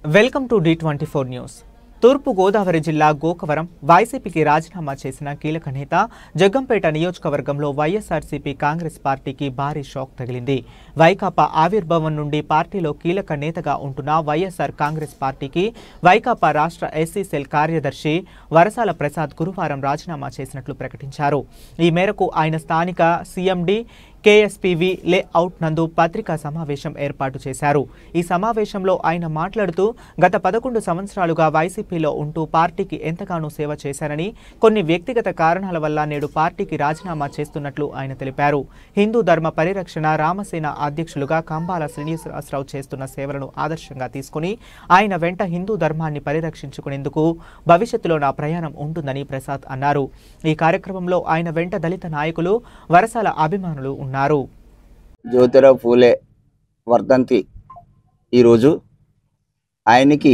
Welcome to D24 news. తూర్పు గోదావరి జిల్లా గోకవరం వైసీపీకి రాజీనామా చేసిన కీలక నేత జగ్గంపేట నియోజకవర్గంలో వైఎస్ఆర్సీపీ కాంగ్రెస్ పార్టీకి భారీ షాక్ తగిలింది. వైకాపా ఆవిర్భావం నుండి పార్టీలో కీలక నేతగా ఉంటున్న వైఎస్ఆర్ కాంగ్రెస్ పార్టీకి వైకాపా రాష్ట్ర ఎస్సీ సెల్ కార్యదర్శి వరసాల ప్రసాద్ గురువారం రాజీనామా చేసినట్లు ప్రకటించారు. ఈ మేరకు ఆయన స్థానిక సీఎండి కేఎస్పీవీ లేఅవుట్ నందు పత్రికా సమావేశం ఏర్పాటు చేశారు. ఈ సమావేశంలో ఆయన మాట్లాడుతూ గత 11 సంవత్సరాలుగా వైసీపీలో ఉంటూ పార్టీకి ఎంతగానో సేవ చేశారని, కొన్ని వ్యక్తిగత కారణాల వల్ల నేడు పార్టీకి రాజీనామా చేస్తున్నట్లు ఆయన తెలిపారు. హిందూ ధర్మ పరిరక్షణ రామసేన అధ్యక్షులుగా కంబాల శ్రీనివాసరావు చేస్తున్న సేవలను ఆదర్శంగా తీసుకుని ఆయన వెంట హిందూ ధర్మాన్ని పరిరక్షించుకునేందుకు భవిష్యత్తులో నా ప్రయాణం ఉంటుందని ప్రసాద్ అన్నారు. ఈ కార్యక్రమంలో ఆయన వెంట దళిత నాయకులు, వరసాల అభిమానులు ఉన్నారు. జ్యోతిరావు పూలే వర్ధంతి ఈరోజు. ఆయనకి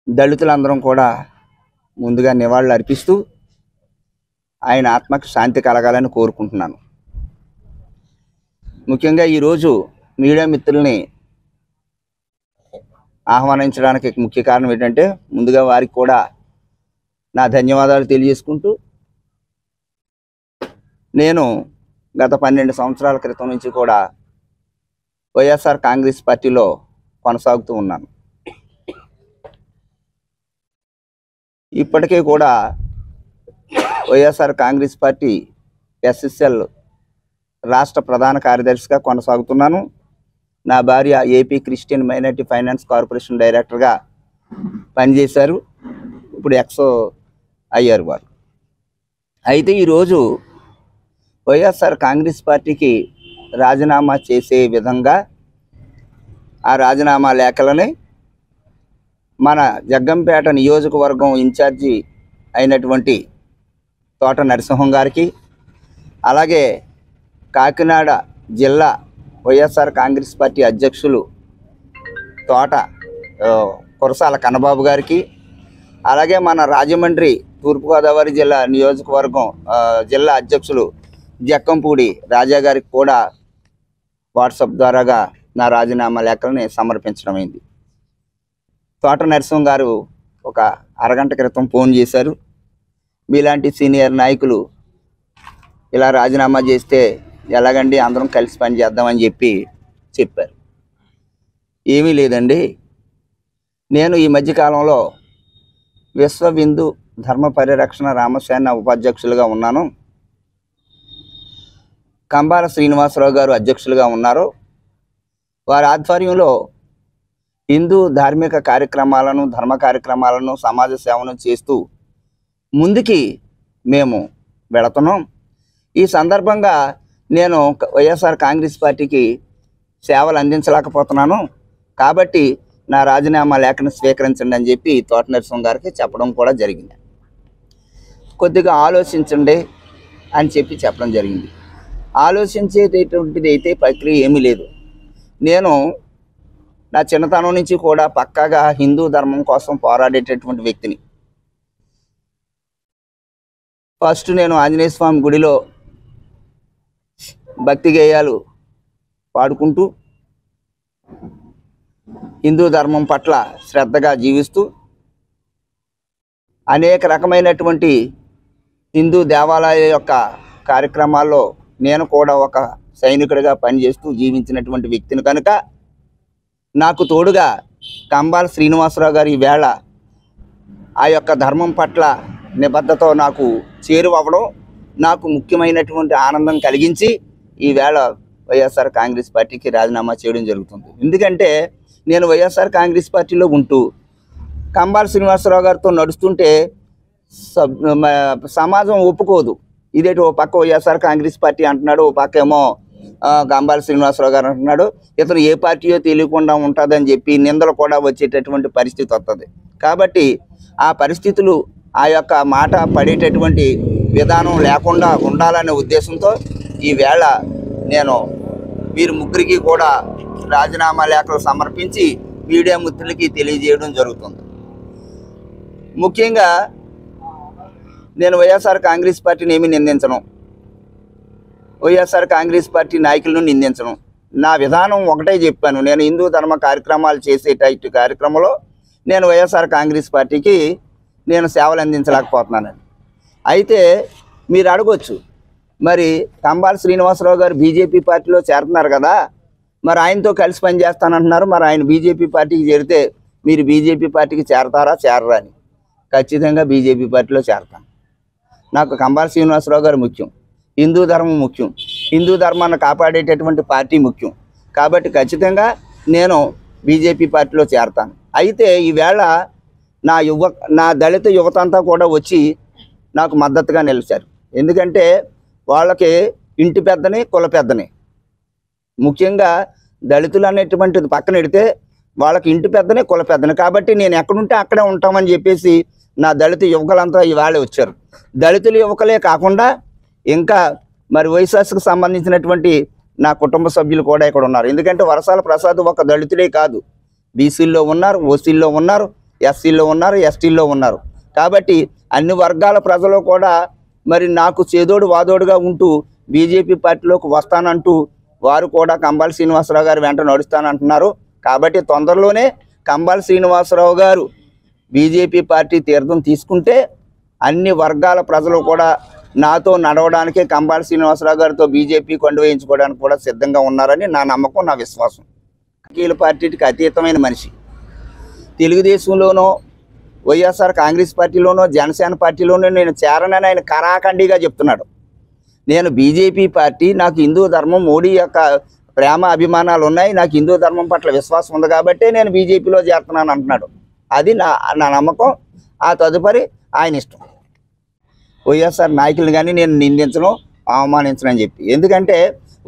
దళితులందరం కూడా ముందుగా నివాళులు అర్పిస్తూ ఆయన ఆత్మకు శాంతి కలగాలని కోరుకుంటున్నాను. ముఖ్యంగా ఈరోజు మీడియా మిత్రుల్ని ఆహ్వానించడానికి ముఖ్య కారణం ఏంటంటే, ముందుగా వారికి కూడా నా ధన్యవాదాలు తెలియజేసుకుంటూ, నేను గత 12 సంవత్సరాల క్రితం నుంచి కూడా వైఎస్ఆర్ కాంగ్రెస్ పార్టీలో కొనసాగుతూ ఉన్నాను. ఇప్పటికీ కూడా వైఎస్ఆర్ కాంగ్రెస్ పార్టీ ఎస్ఎస్ఎల్ రాష్ట్ర ప్రధాన కార్యదర్శిగా కొనసాగుతున్నాను. నా భార్య AP Christian minority finance corporation డైరెక్టర్గా పనిచేశారు. ఇప్పుడు ఎక్సో అయ్యారు వారు. అయితే ఈరోజు వైఎస్ఆర్ కాంగ్రెస్ పార్టీకి రాజీనామా చేసే విధంగా ఆ రాజీనామా లేఖలని మన జగ్గంపేట నియోజకవర్గం ఇన్ఛార్జి అయినటువంటి తోట నరసింహం గారికి, అలాగే కాకినాడ జిల్లా వైఎస్ఆర్ కాంగ్రెస్ పార్టీ అధ్యక్షులు తోట కురసాల కన్నబాబు గారికి, అలాగే మన రాజమండ్రి తూర్పుగోదావరి జిల్లా నియోజకవర్గం జిల్లా అధ్యక్షులు జక్కంపూడి రాజా గారికి కూడా వాట్సాప్ ద్వారాగా నా రాజీనామా లేఖలని సమర్పించడం అయింది. తోట నరసింహం గారు ఒక అరగంట క్రితం ఫోన్ చేశారు. మీలాంటి సీనియర్ నాయకులు ఇలా రాజీనామా చేస్తే ఎలాగండి, అందరం కలిసి పని చేద్దామని చెప్పారు. ఏమీ లేదండి, నేను ఈ మధ్యకాలంలో విశ్వ హిందూ ధర్మ పరిరక్షణ రామసేన ఉపాధ్యక్షులుగా ఉన్నాను. కంబాల శ్రీనివాసరావు గారు అధ్యక్షులుగా ఉన్నారు. వారి ఆధ్వర్యంలో హిందూ ధార్మిక కార్యక్రమాలను, ధర్మ కార్యక్రమాలను, సమాజ సేవను చేస్తూ ముందుకి మేము వెళుతున్నాం. ఈ సందర్భంగా నేను వైఎస్ఆర్ కాంగ్రెస్ పార్టీకి సేవలు అందించలేకపోతున్నాను, కాబట్టి నా రాజీనామా లేఖను స్వీకరించండి అని చెప్పి తోట నరసింహం గారికి చెప్పడం కూడా జరిగింది. కొద్దిగా ఆలోచించండి అని చెప్పడం జరిగింది. ఆలోచించేటటువంటిది అయితే ప్రక్రియ ఏమీ లేదు. నేను నా చిన్నతనం నుంచి కూడా పక్కాగా హిందూ ధర్మం కోసం పోరాడేటటువంటి వ్యక్తిని. ఫస్ట్ నేను ఆంజనేయ స్వామి గుడిలో భక్తి గేయాలు పాడుకుంటూ హిందూ ధర్మం పట్ల శ్రద్ధగా జీవిస్తూ అనేక రకమైనటువంటి హిందూ దేవాలయ యొక్క కార్యక్రమాల్లో నేను కూడా ఒక సైనికుడిగా పనిచేస్తూ జీవించినటువంటి వ్యక్తిని కనుక నాకు తోడుగా కంబాల శ్రీనివాసరావు గారు ఈవేళ ఆ యొక్క ధర్మం పట్ల నిబద్ధతో నాకు చేరువవ్వడం నాకు ముఖ్యమైనటువంటి ఆనందం కలిగించి ఈవేళ వైఎస్ఆర్ కాంగ్రెస్ పార్టీకి రాజీనామా చేయడం జరుగుతుంది. ఎందుకంటే నేను వైఎస్ఆర్ కాంగ్రెస్ పార్టీలో ఉంటూ కంబాల శ్రీనివాసరావు గారితో నడుస్తుంటే సమాజం ఒప్పుకోదు. ఇదేంటి, ఓ పక్క వైఎస్ఆర్ కాంగ్రెస్ పార్టీ అంటున్నాడు, ఓ పక్క ఏమో కంబాల శ్రీనివాసరావు గారు అంటున్నాడు. ఇతను ఏ పార్టీయో తెలియకుండా ఉంటుందని చెప్పి నిందలు కూడా వచ్చేటటువంటి పరిస్థితి వస్తుంది. కాబట్టి ఆ పరిస్థితులు, ఆ యొక్క మాట పడేటటువంటి విధానం లేకుండా ఉండాలనే ఉద్దేశంతో ఈవేళ నేను వీరి ముగ్గురికి కూడా రాజీనామా లేఖలు సమర్పించి మీడియా మిత్రులకి తెలియజేయడం జరుగుతుంది. ముఖ్యంగా నేను వైఎస్ఆర్ కాంగ్రెస్ పార్టీని ఏమీ నిందించను, వైఎస్ఆర్ కాంగ్రెస్ పార్టీ నాయకులను నిందించను. నా విధానం ఒకటే చెప్పాను. నేను హిందూ ధర్మ కార్యక్రమాలు చేసేటట్టు కార్యక్రమంలో నేను వైఎస్ఆర్ కాంగ్రెస్ పార్టీకి నేను సేవలు అందించలేకపోతున్నానని. అయితే మీరు అడగొచ్చు, మరి కంబాల శ్రీనివాసరావు గారు బీజేపీ పార్టీలో చేరుతున్నారు కదా, మరి ఆయనతో కలిసి పనిచేస్తానంటున్నారు, మరి ఆయన బీజేపీ పార్టీకి చేరితే మీరు బీజేపీ పార్టీకి చేరతారా చేరరా అని. ఖచ్చితంగా బీజేపీ పార్టీలో చేరతాను. నాకు కంబాల శ్రీనివాసరావు గారు ముఖ్యం, హిందూ ధర్మం ముఖ్యం, హిందూ ధర్మాన్ని కాపాడేటటువంటి పార్టీ ముఖ్యం. కాబట్టి ఖచ్చితంగా నేను బీజేపీ పార్టీలో చేరతాను. అయితే ఈవేళ నా దళిత యువత అంతా కూడా వచ్చి నాకు మద్దతుగా నిలిచారు. ఎందుకంటే వాళ్ళకి ఇంటి పెద్దని కుల పెద్దని, ముఖ్యంగా దళితులు అనేటువంటిది పక్కన పెడితే వాళ్ళకి ఇంటి పెద్దని కుల పెద్దని. కాబట్టి నేను ఎక్కడుంటే అక్కడే ఉంటామని చెప్పేసి నా దళిత యువకులంతా ఇవాళ వచ్చారు. దళితుల యువకులే కాకుండా ఇంకా మరి వైఎస్ఆర్కి సంబంధించినటువంటి నా కుటుంబ సభ్యులు కూడా ఇక్కడ ఉన్నారు. ఎందుకంటే వరసాల ప్రసాద్ ఒక దళితుడే కాదు, బీసీల్లో ఉన్నారు, ఓసీల్లో ఉన్నారు, ఎస్సీల్లో ఉన్నారు, ఎస్టీల్లో ఉన్నారు. కాబట్టి అన్ని వర్గాల ప్రజలు కూడా మరి నాకు చేదోడు వాదోడుగా ఉంటూ బీజేపీ పార్టీలోకి వస్తానంటూ వారు కూడా కంబాల శ్రీనివాసరావు గారు వెంట నడుస్తానంటున్నారు. కాబట్టి తొందరలోనే కంబాల శ్రీనివాసరావు గారు బీజేపీ పార్టీ తీర్థం తీసుకుంటే అన్ని వర్గాల ప్రజలు కూడా నాతో నడవడానికి కంబాల శ్రీనివాసరావు గారితో బీజేపీ కొండ వేయించుకోవడానికి కూడా సిద్ధంగా ఉన్నారని నా నమ్మకం, నా విశ్వాసం. రాజకీయ పార్టీకి అతీతమైన మనిషి. తెలుగుదేశంలోనో వైఎస్ఆర్ కాంగ్రెస్ పార్టీలోనో జనసేన పార్టీలోనో నేను చేరనని ఆయన కరాఖండిగా చెప్తున్నాడు. నేను బీజేపీ పార్టీ, నాకు హిందూ ధర్మం, మోడీ యొక్క ప్రేమ అభిమానాలు ఉన్నాయి, నాకు హిందూ ధర్మం పట్ల విశ్వాసం ఉంది కాబట్టి నేను బీజేపీలో చేరుతున్నాను అంటున్నాడు. అది నా నమ్మకం. ఆ తదుపరి ఆయన ఇష్టం. వైఎస్ఆర్ నాయకులు కానీ నేను నిందించను, అవమానించను అని చెప్పి. ఎందుకంటే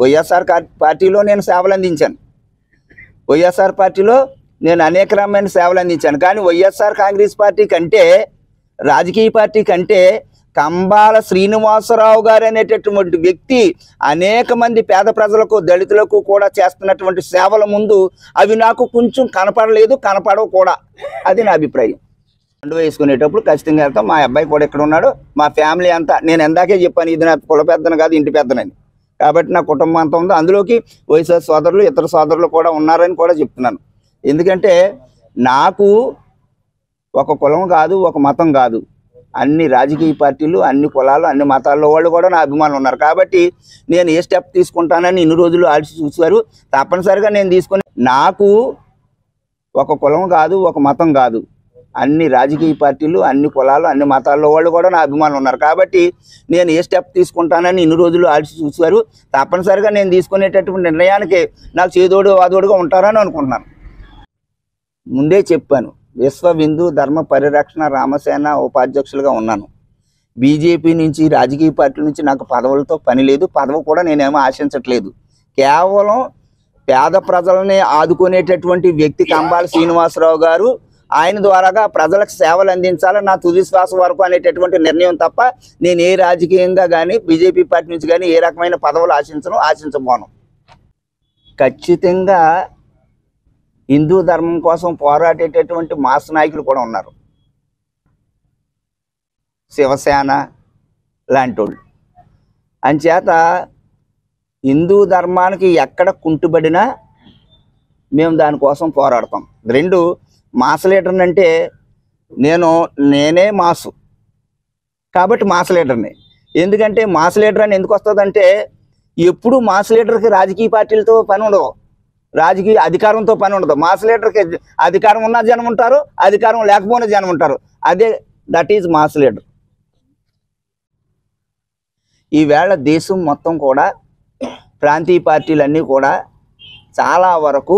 వైఎస్ఆర్ పార్టీలో నేను సేవలు అందించాను, వైఎస్ఆర్ పార్టీలో నేను అనేక రకమైన సేవలు అందించాను. కానీ వైఎస్ఆర్ కాంగ్రెస్ పార్టీ కంటే, రాజకీయ పార్టీ కంటే కంబాల శ్రీనివాసరావు గారు అనేటటువంటి వ్యక్తి అనేక మంది పేద ప్రజలకు, దళితులకు కూడా చేస్తున్నటువంటి సేవల ముందు అవి నాకు కొంచెం కనపడలేదు, కనపడవు కూడా. అది నా అభిప్రాయం. పండు వేసుకునేటప్పుడు ఖచ్చితంగా వెళ్తాం. మా అబ్బాయి కూడా ఇక్కడ ఉన్నాడు, మా ఫ్యామిలీ అంతా. నేను ఎందాకే చెప్పాను, ఇది నా కుల పెద్దను కాదు, ఇంటి పెద్దనని. కాబట్టి నా కుటుంబం అంతా ఉంది. అందులోకి వైఎస్ఆర్ సోదరులు, ఇతర సోదరులు కూడా ఉన్నారని కూడా చెప్తున్నాను. ఎందుకంటే నాకు ఒక కులం కాదు, ఒక మతం కాదు, అన్ని రాజకీయ పార్టీలు, అన్ని కులాలు, అన్ని మతాల్లో వాళ్ళు కూడా నా అభిమానులు ఉన్నారు. కాబట్టి నేను ఏ స్టెప్ తీసుకుంటానని ఇన్ని రోజులు ఆలోచి చూశారు. తప్పనిసరిగా నేను తీసుకుని, నాకు ఒక కులం కాదు, ఒక మతం కాదు, అన్ని రాజకీయ పార్టీలు, అన్ని కులాలు, అన్ని మతాల్లో వాళ్ళు కూడా నా అభిమానులు ఉన్నారు. కాబట్టి నేను ఏ స్టెప్ తీసుకుంటానని ఇన్ని రోజులు ఆలోచి చూశారు. తప్పనిసరిగా నేను తీసుకునేటటువంటి నిర్ణయానికి నాకు చేదోడు వాదోడుగా ఉంటారని అనుకుంటున్నాను. ముందే చెప్పాను, విశ్వ హిందూ ధర్మ పరిరక్షణ రామసేన ఉపాధ్యక్షులుగా ఉన్నాను. బీజేపీ నుంచి, రాజకీయ పార్టీల నుంచి నాకు పదవులతో పని లేదు, పదవి కూడా నేనేమో ఆశించట్లేదు. కేవలం పేద ప్రజలని ఆదుకునేటటువంటి వ్యక్తి కంబాల శ్రీనివాసరావు గారు. ఆయన ద్వారాగా ప్రజలకు సేవలు అందించాలని నా తుది శ్వాస వరకు అనేటటువంటి నిర్ణయం తప్ప నేను ఏ రాజకీయంగా కానీ, బీజేపీ పార్టీ నుంచి కానీ ఏ రకమైన పదవులు ఆశించబోను. ఖచ్చితంగా హిందూ ధర్మం కోసం పోరాడేటటువంటి మాస్ నాయకులు కూడా ఉన్నారు, శివసేన లాంటి వాళ్ళు. అంచేత హిందూ ధర్మానికి ఎక్కడ కుంటుబడినా మేము దానికోసం పోరాడతాం. రెండు, మాస్ లీడర్ని అంటే నేనే మాసు కాబట్టి మాస్ లీడర్ని. ఎందుకంటే మాస్ లీడర్ అని ఎందుకు వస్తుందంటే, ఎప్పుడు మాస్ లీడర్కి రాజకీయ పార్టీలతో పని ఉండదు, రాజకీయ అధికారంతో పని ఉండదు. మాస్ లీడర్కి అధికారం ఉన్న జనం ఉంటారు, అధికారం లేకపోయినా జనం ఉంటారు. That is mass leader. ఈవేళ దేశం మొత్తం కూడా ప్రాంతీయ పార్టీలన్నీ కూడా చాలా వరకు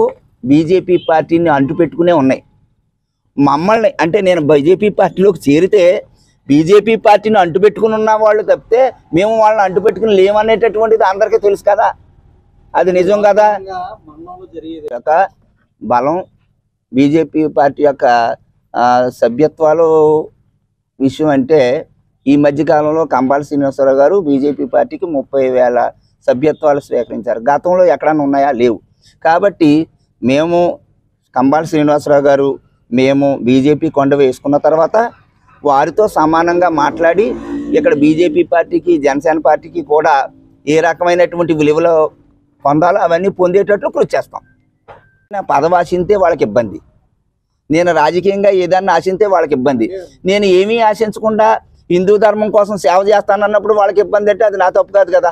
బీజేపీ పార్టీని అంటుపెట్టుకునే ఉన్నాయి. మమ్మల్ని అంటే నేను బీజేపీ పార్టీలోకి చేరితే బీజేపీ పార్టీని అంటుపెట్టుకుని ఉన్న వాళ్ళు తప్పితే మేము వాళ్ళని అంటుపెట్టుకుని లేమనేటటువంటిది అందరికీ తెలుసు కదా. అది నిజం కదా. యొక్క బలం బీజేపీ పార్టీ యొక్క సభ్యత్వాలు విషయం అంటే, ఈ మధ్యకాలంలో కంబాల శ్రీనివాసరావు గారు బీజేపీ పార్టీకి 30,000 సభ్యత్వాలు స్వీకరించారు. గతంలో ఎక్కడన్నా ఉన్నాయా? లేవు. కాబట్టి మేము కంబాల శ్రీనివాసరావు గారు మేము బీజేపీ కొండ వేసుకున్న తర్వాత వారితో సమానంగా మాట్లాడి ఇక్కడ బీజేపీ పార్టీకి, జనసేన పార్టీకి కూడా ఏ రకమైనటువంటి విలువలు పొందాలో అవన్నీ పొందేటట్లు కృషి చేస్తాం. నా పదవి ఆశింతే వాళ్ళకి ఇబ్బంది, నేను రాజకీయంగా ఏదన్నా ఆశింతే వాళ్ళకి ఇబ్బంది. నేను ఏమీ ఆశించకుండా హిందూ ధర్మం కోసం సేవ చేస్తానన్నప్పుడు వాళ్ళకి ఇబ్బంది అంటే అది నా తప్పు కాదు కదా.